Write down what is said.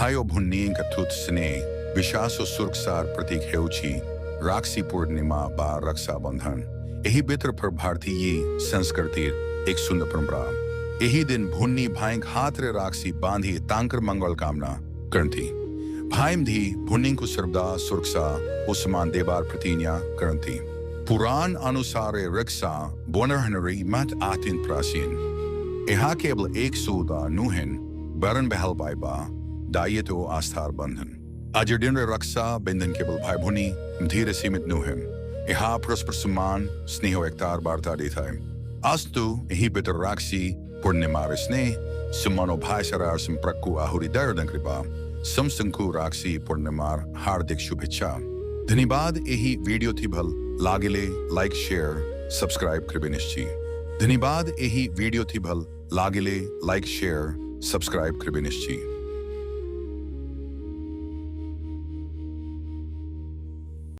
भाई भुन्नीଙ୍କ तुत स्नेह विश्वास ଓ ସୁରକ୍ଷାର ପ୍ରତୀକ ହେଉଛି राक्षी पूर्णिमा बा रक्षा बंधन। यही बेहतर पर भारतीय संस्कृति एक सुंदर परंपरा। यही दिन भुन्नी भाई हाथ रे राक्षी बांधी तांकर मंगल कामना करती। भाई धी भुन्नी को सर्वदा सुरक्षा और सम्मान देवार प्रतिज्ञा करती। पुराण अनुसार रक्षा बोनरहनरी मत आतिन प्राचीन। यहाँ केवल एक सूदा नुहन बरन बहल बाइबा दायित्व आस्थार बंधन। आज दिन रक्षा बंधन केवल भाई भुनी धीरे सीमित नुहम। यहाँ परस्पर सम्मान स्नेह और एकतार वार्ता देता है। अस्तु यही बेहतर राक्षी पूर्णिमा स्नेह सम्मानो भाई सरार संप्रक्कु आहुरी दर्दन कृपा समसंकु राक्षी पूर्णिमा हार्दिक शुभेच्छा। धन्यवाद। यही वीडियो थी भल लागिले लाइक शेयर सब्सक्राइब कृपे निश्ची। धन्यवाद। यही वीडियो थी भल लागिले लाइक शेयर सब्सक्राइब कृपे निश्ची।